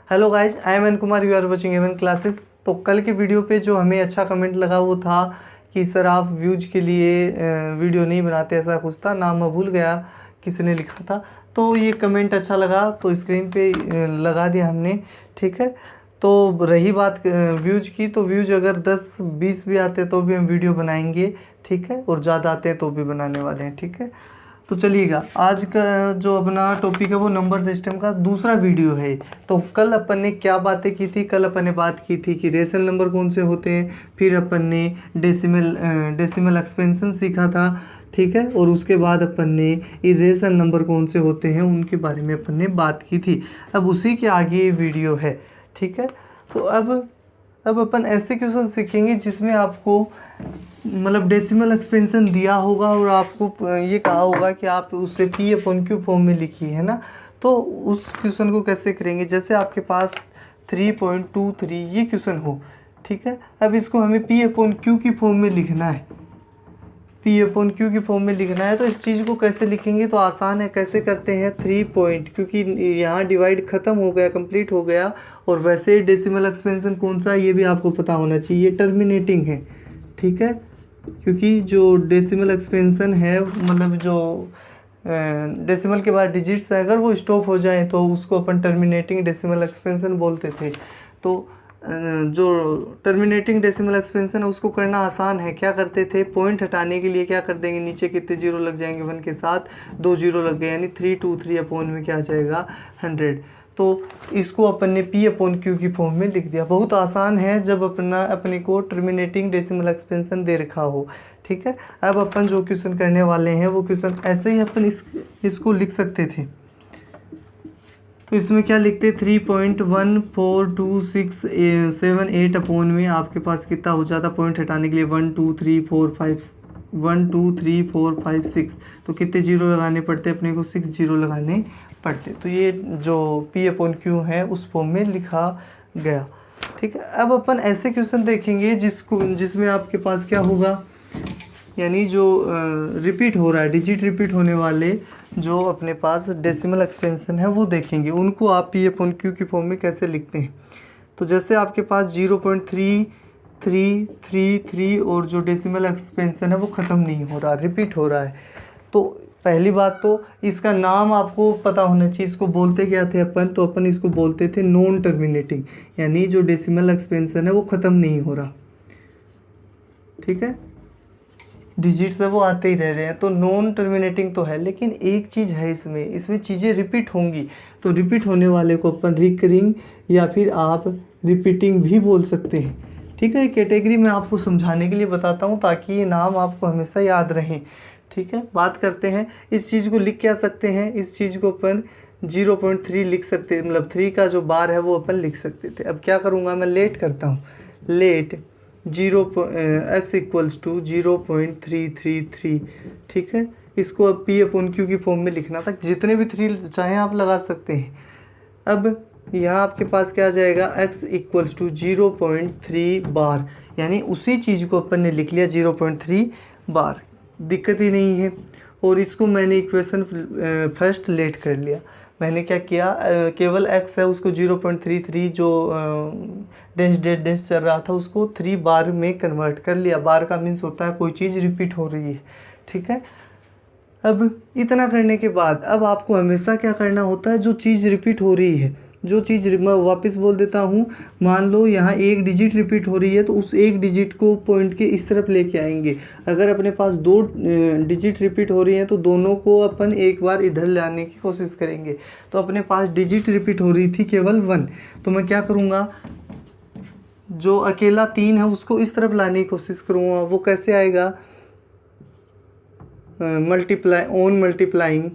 Hello guys, I am N Kumar, you are watching Avon classes. तो कल के video पे जो हमें अच्छा कमेंट लगा वो था कि सर आप व्यूज के लिए वीडियो नहीं बनाते, ऐसा कुछ था, नाम मैं भूल गया किसने लिखा था। तो ये कमेंट अच्छा लगा तो स्क्रीन पे लगा दिया हमने, ठीक है। तो रही बात व्यूज की, तो व्यूज अगर 10-20 भी आते तो भी हम वीडियो बनाएंगे, ठीक है, और ज़्यादा आते हैं तो भी बनाने वाले हैं, ठीक है। तो चलिएगा, आज का जो अपना टॉपिक है वो नंबर सिस्टम का दूसरा वीडियो है। तो कल अपन ने क्या बातें की थी? कल अपन ने बात की थी कि रेशनल नंबर कौन से होते हैं, फिर अपन ने डेसिमल एक्सपेंशन सीखा था, ठीक है, और उसके बाद अपन ने इरेशनल नंबर कौन से होते हैं उनके बारे में अपन ने बात की थी। अब उसी के आगे ये वीडियो है, ठीक है। तो अब अपन ऐसे क्वेश्चन सीखेंगे जिसमें आपको मतलब डेसिमल एक्सपेंशन दिया होगा और आपको ये कहा होगा कि आप उसे P/Q फॉर्म में लिखिए, है ना। तो उस क्वेश्चन को कैसे करेंगे? जैसे आपके पास 3.23 ये क्वेश्चन हो, ठीक है। अब इसको हमें P/Q की फॉर्म में लिखना है, P/Q की फॉर्म में लिखना है। तो इस चीज़ को कैसे लिखेंगे? तो आसान है, कैसे करते हैं, 3 पॉइंट, क्योंकि यहाँ डिवाइड ख़त्म हो गया, कंप्लीट हो गया। और वैसे डेसिमल एक्सपेंशन कौन सा है ये भी आपको पता होना चाहिए, ये टर्मिनेटिंग है, ठीक है। क्योंकि जो डेसिमल एक्सपेंशन है, मतलब जो डेसिमल के बाद डिजिट्स है, अगर वो स्टॉप हो जाए तो उसको अपन टर्मिनेटिंग डेसिमल एक्सपेंशन बोलते थे। तो जो टर्मिनेटिंग डेसिमल एक्सपेंशन है उसको करना आसान है। क्या करते थे? पॉइंट हटाने के लिए क्या कर देंगे, नीचे कितने जीरो लग जाएंगे, 1 के साथ 2 जीरो लग गए, यानी 323 अपॉन में क्या आ जाएगा, 100। तो इसको अपन ने P/Q की फॉर्म में लिख दिया। बहुत आसान है जब अपने को टर्मिनेटिंग डेसिमल एक्सपेंशन दे रखा हो, ठीक है। अब अपन जो क्वेश्चन करने वाले हैं वो क्वेश्चन ऐसे ही अपन इसको लिख सकते थे। तो इसमें क्या लिखते, 3.142678 अपॉन में आपके पास कितना हो जाता, पॉइंट हटाने के लिए 1 2 3 4 5 6। तो कितने जीरो लगाने पड़ते अपने को? 6 जीरो लगाने पड़ते। तो ये जो P/Q है उस फॉर्म में लिखा गया, ठीक है। अब अपन ऐसे क्वेश्चन देखेंगे जिसमें आपके पास क्या होगा, यानी जो रिपीट हो रहा है, डिजिट रिपीट होने वाले जो अपने पास डेसिमल एक्सपेंशन है वो देखेंगे, उनको आप P/Q की फॉर्म में कैसे लिखते हैं। तो जैसे आपके पास 0.3333 और जो डेसिमल एक्सपेंशन है वो ख़त्म नहीं हो रहा, रिपीट हो रहा है। तो पहली बात तो इसका नाम आपको पता होना चाहिए। इसको बोलते क्या थे अपन? तो अपन इसको बोलते थे नॉन टर्मिनेटिंग, यानी जो डेसिमल एक्सपेंशन है वो ख़त्म नहीं हो रहा, ठीक है, डिजिट्स है वो आते ही रह रहे हैं। तो नॉन टर्मिनेटिंग तो है, लेकिन एक चीज़ है इसमें चीज़ें रिपीट होंगी। तो रिपीट होने वाले को अपन रिकरिंग या फिर आप रिपीटिंग भी बोल सकते हैं, ठीक है। कैटेगरी में आपको समझाने के लिए बताता हूँ ताकि ये नाम आपको हमेशा याद रहें, ठीक है। बात करते हैं, इस चीज़ को लिख क्या सकते हैं, इस चीज़ को अपन 0.3 लिख सकते हैं, मतलब 3 का जो बार है वो अपन लिख सकते थे। अब क्या करूँगा मैं, लेट करता हूँ, लेट x इक्वल्स टू 0.333, ठीक है। इसको अब P/Q की फॉर्म में लिखना था, जितने भी 3 चाहें आप लगा सकते हैं। अब यहाँ आपके पास क्या आ जाएगा, x इक्वल्स टू 0.3 बार, यानी उसी चीज़ को अपन ने लिख लिया 0.3 बार, दिक्कत ही नहीं है। और इसको मैंने इक्वेशन फर्स्ट लेट कर लिया। मैंने क्या किया, केवल x है उसको 0.33 जो डैश डैश डैश चल रहा था उसको 3 बार में कन्वर्ट कर लिया। बार का मीन्स होता है कोई चीज़ रिपीट हो रही है, ठीक है। अब इतना करने के बाद अब आपको हमेशा क्या करना होता है, जो चीज़ रिपीट हो रही है, जो चीज़ मैं वापस बोल देता हूँ, मान लो यहाँ एक डिजिट रिपीट हो रही है तो उस एक डिजिट को पॉइंट के इस तरफ लेके आएंगे। अगर अपने पास 2 डिजिट रिपीट हो रही हैं तो दोनों को अपन एक बार इधर लाने की कोशिश करेंगे। तो अपने पास डिजिट रिपीट हो रही थी केवल 1, तो मैं क्या करूँगा, जो अकेला 3 है उसको इस तरफ लाने की कोशिश करूँगा। वो कैसे आएगा, मल्टीप्लाइंग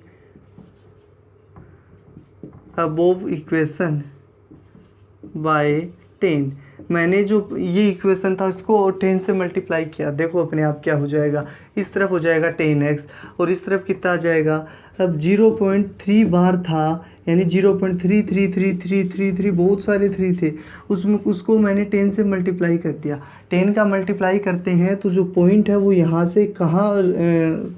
अबोव इक्वेशन बाय 10। मैंने जो ये इक्वेशन था इसको 10 से मल्टीप्लाई किया, देखो अपने आप क्या हो जाएगा, इस तरफ हो जाएगा 10x और इस तरफ कितना आ जाएगा। अब 0.3 बार था, यानी 0.33333 बहुत सारे 3 थे, उसमें उसको मैंने 10 से मल्टीप्लाई कर दिया। 10 का मल्टीप्लाई करते हैं तो जो पॉइंट है वो यहाँ से कहाँ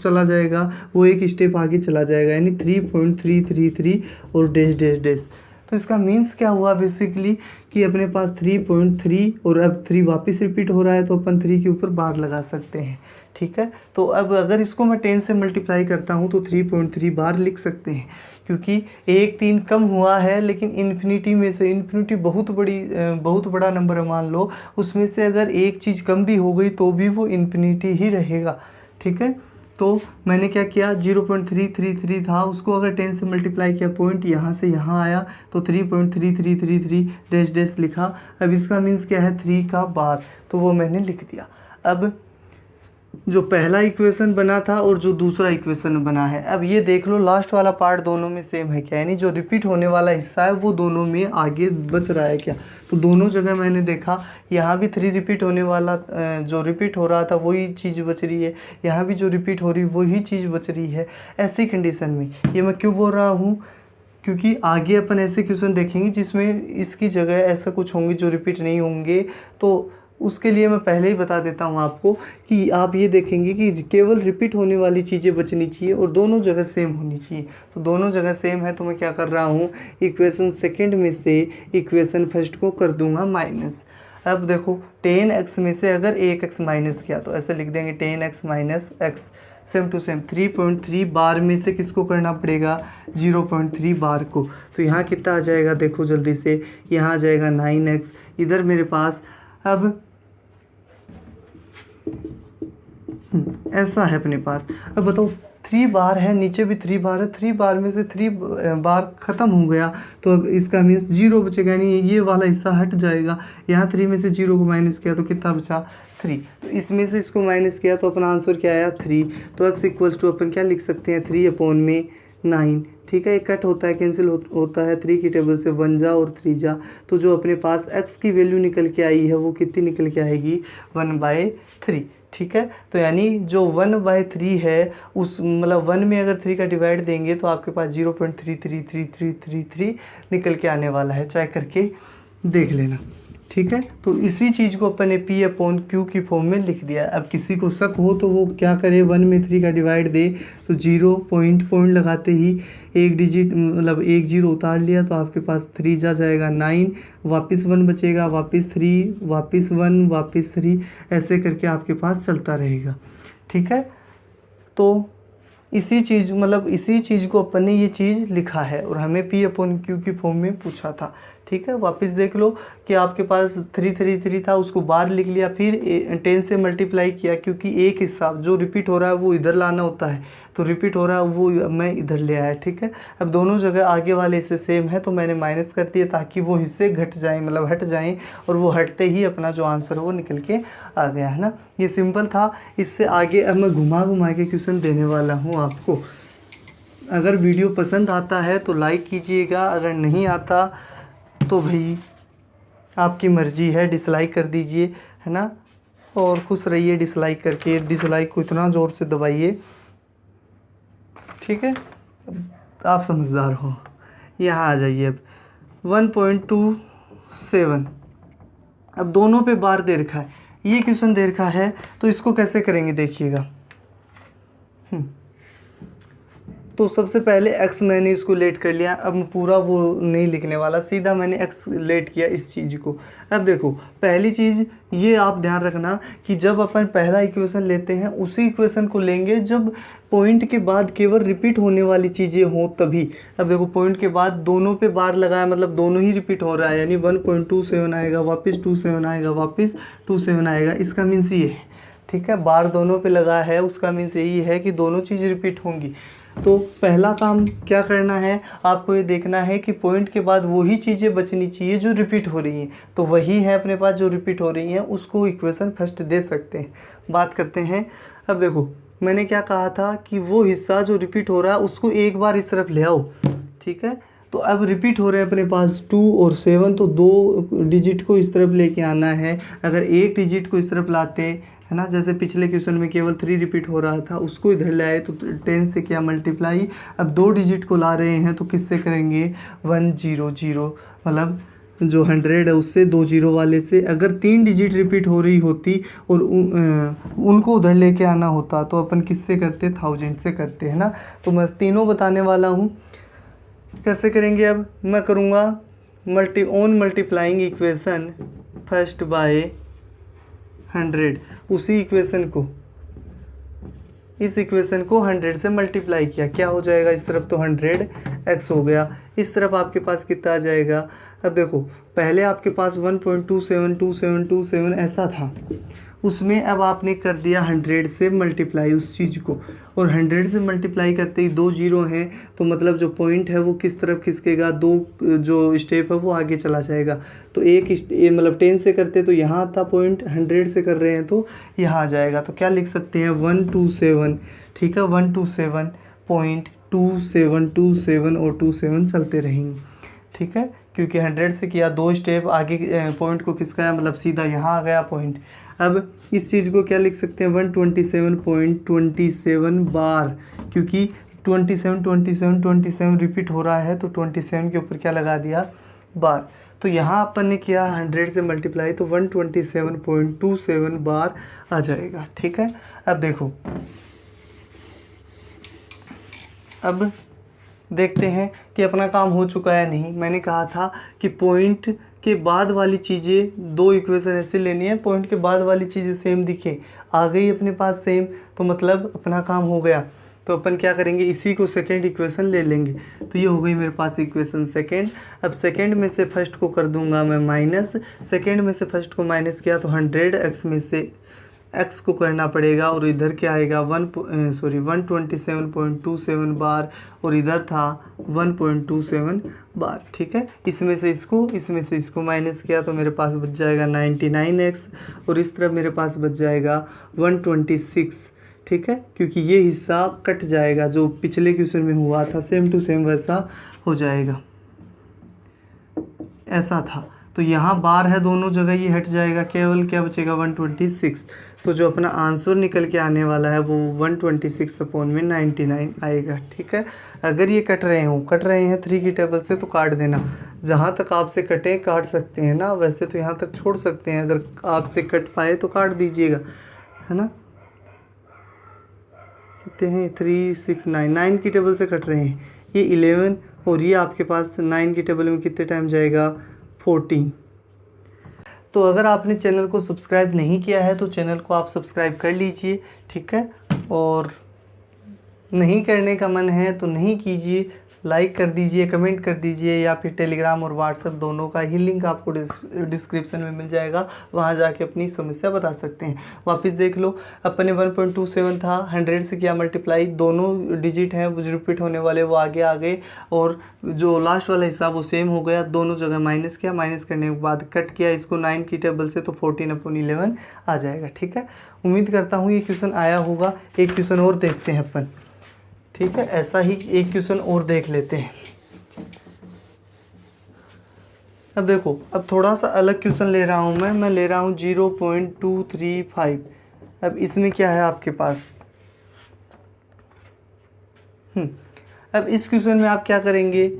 चला जाएगा, वो एक स्टेप आगे चला जाएगा, यानी 3.333 और डैश डैश डैश। तो तो इसका मीन्स क्या हुआ बेसिकली कि अपने पास 3.3 और अब 3 वापस रिपीट हो रहा है, तो अपन 3 के ऊपर बार लगा सकते हैं। ठीक है, तो अब अगर इसको मैं 10 से मल्टीप्लाई करता हूँ तो 3.3 बार लिख सकते हैं, क्योंकि 3 कम हुआ है, लेकिन इन्फिनिटी में से, इन्फिनिटी बहुत बड़ा नंबर है मान लो, उसमें से अगर एक चीज़ कम भी हो गई तो भी वो इन्फिनिटी ही रहेगा। ठीक है, तो मैंने क्या किया, 0.333 था, उसको अगर 10 से मल्टीप्लाई किया, पॉइंट यहाँ से यहाँ आया तो 3.3333 डैश डैश लिखा। अब इसका मीन्स क्या है, 3 का बार, तो वो मैंने लिख दिया। अब जो पहला इक्वेशन बना था और जो दूसरा इक्वेशन बना है, अब ये देख लो लास्ट वाला पार्ट दोनों में सेम है क्या, यानी जो रिपीट होने वाला हिस्सा है वो दोनों में आगे बच रहा है क्या। तो दोनों जगह मैंने देखा, यहाँ भी 3 रिपीट होने वाला, जो रिपीट हो रहा था वही चीज़ बच रही है, यहाँ भी जो रिपीट हो रही वही चीज़ बच रही है। ऐसी कंडीशन में ये मैं क्यों बोल रहा हूँ, क्योंकि आगे अपन ऐसे क्वेश्चन देखेंगे जिसमें इसकी जगह ऐसा कुछ होंगे जो रिपीट नहीं होंगे। तो उसके लिए मैं पहले ही बता देता हूँ आपको कि आप ये देखेंगे कि केवल रिपीट होने वाली चीज़ें बचनी चाहिए और दोनों जगह सेम होनी चाहिए। तो दोनों जगह सेम है, तो मैं क्या कर रहा हूँ, इक्वेशन सेकंड में से इक्वेशन फर्स्ट को कर दूंगा माइनस। अब देखो 10x में से अगर 1x माइनस किया तो ऐसे लिख देंगे 10x minus x, same to same 3.3 बार में से किसको करना पड़ेगा, 0.3 बार को। तो यहाँ कितना आ जाएगा, देखो जल्दी से, यहाँ आ जाएगा 9x, इधर मेरे पास अब ऐसा है अपने पास। अब बताओ 3 बार है, नीचे भी 3 बार है, 3 बार में से 3 बार ख़त्म हो गया तो इसका मीन्स 0 बचेगा, यानी ये वाला हिस्सा हट जाएगा। यहाँ 3 में से 0 को माइनस किया तो कितना बचा, 3। तो इसमें से इसको माइनस किया तो अपना आंसर क्या आया, 3। तो x इक्वल्स टू अपन क्या लिख सकते हैं, 3/9। ठीक है, एक कट होता है, कैंसिल होता है, 3 की टेबल से 1 जा और 3 जा, तो जो अपने पास x की वैल्यू निकल के आई है वो कितनी निकल के आएगी, 1/3। ठीक है, तो यानी जो 1/3 है उस मतलब 1 में अगर 3 का डिवाइड देंगे तो आपके पास 0.33333 निकल के आने वाला है, चेक करके देख लेना। ठीक है, तो इसी चीज़ को अपन ने P/Q की फॉर्म में लिख दिया। अब किसी को शक हो तो वो क्या करे, 1 में 3 का डिवाइड दे तो 0 पॉइंट लगाते ही एक डिजिट मतलब एक 0 उतार लिया तो आपके पास 3 जा जाएगा 9, वापस 1 बचेगा, वापस 3, वापस 1, वापस 3, ऐसे करके आपके पास चलता रहेगा। ठीक है, तो इसी चीज़ को अपन ने ये चीज़ लिखा है और हमें P/Q की फॉर्म में पूछा था। ठीक है, वापस देख लो कि आपके पास 333 था, उसको बार लिख लिया, फिर 10 से मल्टीप्लाई किया, क्योंकि एक हिस्सा जो रिपीट हो रहा है वो इधर लाना होता है, तो रिपीट हो रहा है वो मैं इधर ले आया। ठीक है, अब दोनों जगह आगे वाले हिस्से सेम है तो मैंने माइनस कर दिया ताकि वो हिस्से घट जाएँ, मतलब हट जाएँ, और वो हटते ही अपना जो आंसर है वो निकल के आ गया है ना। ये सिंपल था। इससे आगे अब मैं घुमा के क्वेश्चन देने वाला हूँ आपको। अगर वीडियो पसंद आता है तो लाइक कीजिएगा, अगर नहीं आता तो भाई आपकी मर्ज़ी है, डिसलाइक कर दीजिए, है ना। और खुश रहिए डिसलाइक करके, डिसलाइक को इतना ज़ोर से दबाइए, ठीक है, आप समझदार हो। यहाँ आ जाइए अब 1.27, अब दोनों पे बार दे रखा है, ये क्वेश्चन दे रखा है, तो इसको कैसे करेंगे देखिएगा। तो सबसे पहले x मैंने इसको लेट कर लिया, अब मैं पूरा वो नहीं लिखने वाला, सीधा मैंने x लेट किया इस चीज़ को। अब देखो पहली चीज़ ये आप ध्यान रखना कि जब अपन पहला इक्वेशन लेते हैं उसी इक्वेशन को लेंगे जब पॉइंट के बाद केवल रिपीट होने वाली चीज़ें हों तभी। अब देखो पॉइंट के बाद दोनों पे बार लगाया, मतलब दोनों ही रिपीट हो रहा है, यानी 1.27 आएगा, वापस 27 आएगा, वापस 27 आएगा, इसका मीन्स ये है। ठीक है, बार दोनों पे लगा है, उसका मीन्स यही है कि दोनों चीज़ रिपीट होंगी। तो पहला काम क्या करना है, आपको ये देखना है कि पॉइंट के बाद वही चीज़ें बचनी चाहिए जो रिपीट हो रही हैं, तो वही है अपने पास जो रिपीट हो रही हैं, उसको इक्वेशन फर्स्ट दे सकते हैं। बात करते हैं। अब देखो मैंने क्या कहा था कि वो हिस्सा जो रिपीट हो रहा है उसको एक बार इस तरफ ले आओ। ठीक है, तो अब रिपीट हो रहे हैं अपने पास 2 और 7, तो 2 डिजिट को इस तरफ लेके आना है। अगर एक डिजिट को इस तरफ लाते, है ना, जैसे पिछले क्वेश्चन में केवल 3 रिपीट हो रहा था, उसको इधर ले आए तो 10 से किया मल्टीप्लाई। अब 2 डिजिट को ला रहे हैं तो किससे करेंगे, 100, मतलब जो 100 है उससे 2 0 वाले से। अगर 3 डिजिट रिपीट हो रही होती और उनको उधर लेके आना होता तो अपन किससे करते, 1000 से करते, है ना। तो मैं तीनों बताने वाला हूँ। कैसे करेंगे? अब मैं करूँगा मल्टीप्लाइंग इक्वेशन फर्स्ट बाय 100, उसी इक्वेशन को, इस इक्वेशन को 100 से मल्टीप्लाई किया, क्या हो जाएगा? इस तरफ तो 100x हो गया, इस तरफ आपके पास कितना आ जाएगा? अब देखो पहले आपके पास 1.272727 ऐसा था, उसमें अब आपने कर दिया 100 से मल्टीप्लाई उस चीज़ को, और 100 से मल्टीप्लाई करते ही 2 जीरो हैं, तो मतलब जो पॉइंट है वो किस तरफ खिसकेगा? 2 जो स्टेप है वो आगे चला जाएगा। तो मतलब 10 से करते तो यहाँ था पॉइंट, 100 से कर रहे हैं तो यहाँ आ जाएगा। तो क्या लिख सकते हैं? 127, ठीक है, 127.2727 और 27 चलते रहेंगे, ठीक है, क्योंकि 100 से किया, 2 स्टेप आगे पॉइंट को खिसकाया, मतलब सीधा यहाँ आ गया पॉइंट। अब इस चीज़ को क्या लिख सकते हैं? 127.27 बार, क्योंकि 27 रिपीट हो रहा है, तो 27 के ऊपर क्या लगा दिया? बार। तो यहाँ अपन ने किया 100 से मल्टीप्लाई, तो 127.27 बार आ जाएगा, ठीक है। अब देखो, अब देखते हैं कि अपना काम हो चुका है नहीं। मैंने कहा था कि पॉइंट के बाद वाली चीज़ें, 2 इक्वेशन ऐसे लेनी है, पॉइंट के बाद वाली चीज़ें सेम दिखे, आ गई अपने पास सेम, तो मतलब अपना काम हो गया। तो अपन क्या करेंगे? इसी को सेकेंड इक्वेशन ले लेंगे। तो ये हो गई मेरे पास इक्वेशन सेकेंड। अब सेकेंड में से फर्स्ट को कर दूंगा मैं माइनस, सेकेंड में से फर्स्ट को माइनस किया तो 100x में से x को करना पड़ेगा, और इधर क्या आएगा? 127.27 बार, और इधर था 1.27 बार, ठीक है। इसमें से इसको माइनस किया तो मेरे पास बच जाएगा 99x, और इस तरफ मेरे पास बच जाएगा 126, ठीक है, क्योंकि ये हिस्सा कट जाएगा, जो पिछले क्वेश्चन में हुआ था सेम टू सेम वैसा हो जाएगा, ऐसा था। तो यहाँ बार है दोनों जगह, ये हट जाएगा, केवल क्या बचेगा? 126। तो जो अपना आंसर निकल के आने वाला है वो 126/99 आएगा, ठीक है। अगर ये कट रहे हैं 3 की टेबल से तो काट देना, जहाँ तक आपसे कटे काट सकते हैं ना, वैसे तो यहाँ तक छोड़ सकते हैं, अगर आपसे कट पाए तो काट दीजिएगा, है ना। कितने हैं? 3 6 9 की टेबल से कट रहे हैं, ये 11, और ये आपके पास 9 की टेबल में कितने टाइम जाएगा? 14। तो अगर आपने चैनल को सब्सक्राइब नहीं किया है तो चैनल को आप सब्सक्राइब कर लीजिए, ठीक है, और नहीं करने का मन है तो नहीं कीजिए, लाइक कर दीजिए, कमेंट कर दीजिए, या फिर टेलीग्राम और व्हाट्सएप दोनों का ही लिंक आपको डिस्क्रिप्शन में मिल जाएगा, वहाँ जाके अपनी समस्या बता सकते हैं। वापस देख लो, अपने 1.27 था, 100 से किया मल्टीप्लाई, दोनों डिजिट हैं वो रिपीट होने वाले वो आगे आ गए, और जो लास्ट वाला हिस्सा वो सेम हो गया, दोनों जगह माइनस किया, माइनस करने के बाद कट किया इसको 9 की टेबल से, तो 14/11 आ जाएगा, ठीक है। उम्मीद करता हूँ ये क्वेश्चन आया होगा। एक क्वेश्चन और देखते हैं अपन, ठीक है, ऐसा ही एक क्वेश्चन और देख लेते हैं। अब देखो, अब थोड़ा सा अलग क्वेश्चन ले रहा हूँ मैं ले रहा हूँ 0.235। अब इसमें क्या है आपके पास? अब इस क्वेश्चन में आप क्या करेंगे?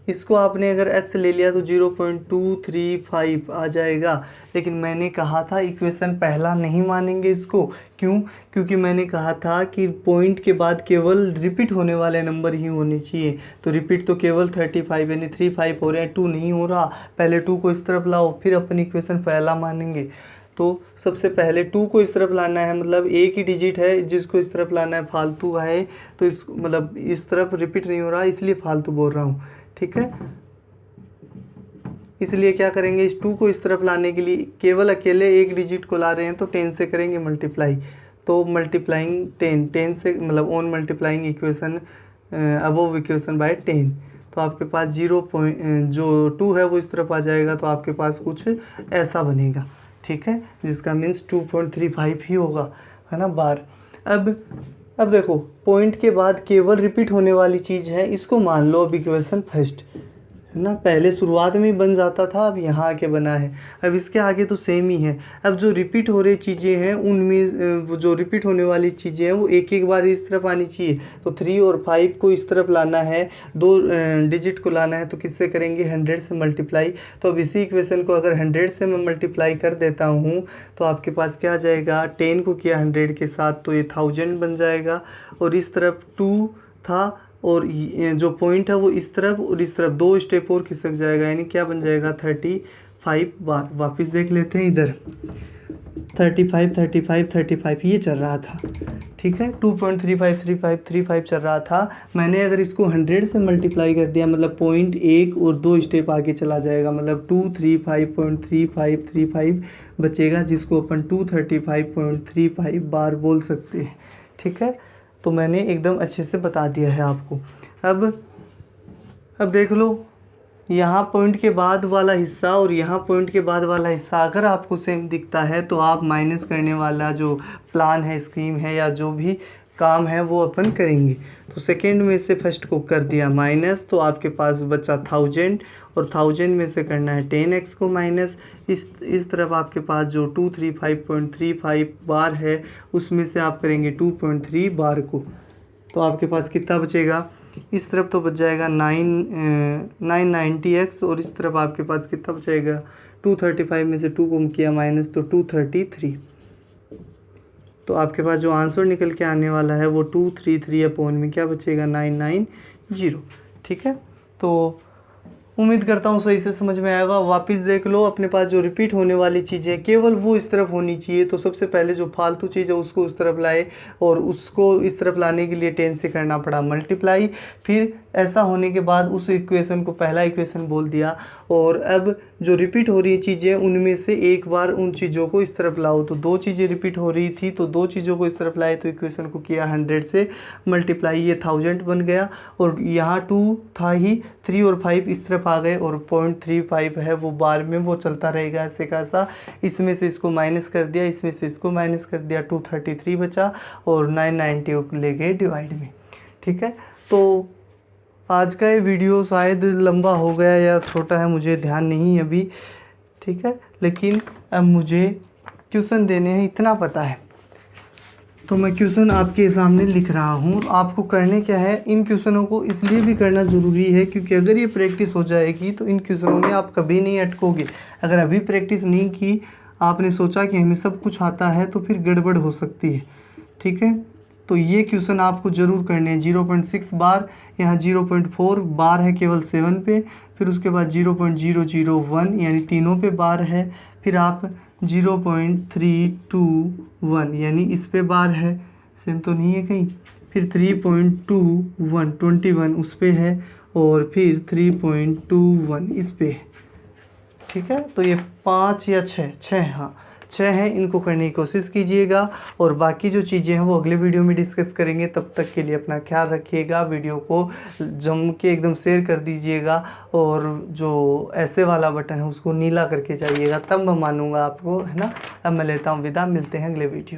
इसको आपने अगर x ले लिया तो 0.235 आ जाएगा, लेकिन मैंने कहा था इक्वेशन पहला नहीं मानेंगे इसको। क्यों? क्योंकि मैंने कहा था कि पॉइंट के बाद केवल रिपीट होने वाले नंबर ही होने चाहिए, तो रिपीट तो केवल 35 यानी 35 हो रहे हैं, 2 नहीं हो रहा। पहले 2 को इस तरफ लाओ, फिर अपन इक्वेशन पहला मानेंगे। तो सबसे पहले 2 को इस तरफ लाना है, मतलब एक ही डिजिट है जिसको इस तरफ लाना है, फालतू है, तो इस मतलब इस तरफ रिपीट नहीं हो रहा, इसलिए फालतू बोल रहा हूँ, ठीक है। इसलिए क्या करेंगे? इस 2 को इस तरफ लाने के लिए केवल अकेले एक डिजिट को ला रहे हैं, तो 10 से करेंगे मल्टीप्लाई, तो मल्टीप्लाइंग 10 से मतलब on multiplying equation above equation by 10, तो आपके पास जो 2 है वो इस तरफ आ जाएगा, तो आपके पास कुछ ऐसा बनेगा, ठीक है, जिसका मीन्स 2.35 ही होगा, है ना, बार। अब देखो, पॉइंट के बाद केवल रिपीट होने वाली चीज़ है, इसको मान लो अब इक्वेशन फर्स्ट, है ना, पहले शुरुआत में ही बन जाता था, अब यहाँ आके बना है। अब इसके आगे तो सेम ही है। अब जो रिपीट हो रही चीज़ें हैं उनमें जो रिपीट होने वाली चीज़ें हैं वो एक एक बार इस तरफ आनी चाहिए, तो 3 और 5 को इस तरफ लाना है, 2 डिजिट को लाना है, तो किससे करेंगे? 100 से मल्टीप्लाई। तो अब इसी इक्वेशन को अगर 100 से मैं मल्टीप्लाई कर देता हूँ तो आपके पास क्या आ जाएगा? 10 को किया 100 के साथ तो ये 1000 बन जाएगा, और इस तरफ 2 था और जो पॉइंट है वो इस तरफ और इस तरफ 2 स्टेप और खिसक जाएगा, यानी क्या बन जाएगा 35 बार। वापस देख लेते हैं इधर 35 35 35 ये चल रहा था, ठीक है 2.353535 चल रहा था। मैंने अगर इसको 100 से मल्टीप्लाई कर दिया मतलब पॉइंट 1 और 2 स्टेप आगे चला जाएगा, मतलब 235.3535 बचेगा, जिसको अपन 235.35 बार बोल सकते हैं, ठीक है। तो मैंने एकदम अच्छे से बता दिया है आपको। अब देख लो, यहाँ पॉइंट के बाद वाला हिस्सा और यहाँ पॉइंट के बाद वाला हिस्सा अगर आपको सेम दिखता है तो आप माइनस करने वाला जो प्लान है, स्कीम है या जो भी काम है वो अपन करेंगे। तो सेकंड में से फर्स्ट को कर दिया माइनस, तो आपके पास बचा 1000 और 1000 में से करना है 10x को माइनस। इस तरफ आपके पास जो 235.35 बार है उसमें से आप करेंगे 2.3 बार को, तो आपके पास कितना बचेगा, इस तरफ तो बच जाएगा 990x और इस तरफ आपके पास कितना बचेगा 235 में से 2 को किया माइनस तो 233। तो आपके पास जो आंसर निकल के आने वाला है वो 233 अपॉन में क्या बचेगा 990, ठीक है। तो उम्मीद करता हूँ सही से समझ में आएगा। वापस देख लो, अपने पास जो रिपीट होने वाली चीज़ें केवल वो इस तरफ होनी चाहिए, तो सबसे पहले जो फालतू चीज़ है उसको उस तरफ लाए और उसको इस तरफ लाने के लिए 10 से करना पड़ा मल्टीप्लाई। फिर ऐसा होने के बाद उस इक्वेशन को पहला इक्वेशन बोल दिया, और अब जो रिपीट हो रही चीज़ें उनमें से एक बार उन चीज़ों को इस तरफ लाओ। तो 2 चीज़ें रिपीट हो रही थी तो 2 चीज़ों को इस तरफ लाए, तो इक्वेशन को किया 100 से मल्टीप्लाई, ये 1000 बन गया। और यहाँ 2 था ही, 3 और 5 इस तरफ आ गए और 0.35 है वो बार में वो चलता रहेगा ऐसे कैसा। इसमें से इसको माइनस कर दिया, इसमें से इसको माइनस कर दिया, 233 बचा और 990 ले गए डिवाइड में, ठीक है। तो आज का ये वीडियो शायद लंबा हो गया या छोटा है, मुझे ध्यान नहीं अभी, ठीक है, लेकिन अब मुझे क्वेश्चन देने हैं इतना पता है, तो मैं क्वेश्चन आपके सामने लिख रहा हूँ। आपको करने क्या है, इन क्वेश्चनों को इसलिए भी करना ज़रूरी है क्योंकि अगर ये प्रैक्टिस हो जाएगी तो इन क्वेश्चनों में आप कभी नहीं अटकोगे। अगर अभी प्रैक्टिस नहीं की, आपने सोचा कि हमें सब कुछ आता है, तो फिर गड़बड़ हो सकती है, ठीक है। तो ये क्वेश्चन आपको ज़रूर करने हैं। 0.6 बार, यहाँ 0.4 बार है केवल 7 पे, फिर उसके बाद 0.001 यानी तीनों पे बार है, फिर आप 0.321 यानी इस पे बार है, सेम तो नहीं है कहीं, फिर 3.21 उस पे है और फिर 3.21 इस पे है, ठीक है। तो ये 5 या 6 हाँ 6 हैं, इनको करने की कोशिश कीजिएगा और बाकी जो चीज़ें हैं वो अगले वीडियो में डिस्कस करेंगे। तब तक के लिए अपना ख्याल रखिएगा, वीडियो को जम के एकदम शेयर कर दीजिएगा और जो ऐसे वाला बटन है उसको नीला करके जाइएगा, तब मैं मानूंगा आपको, है ना। अब मैं लेता हूँ विदा, मिलते हैं अगले वीडियो।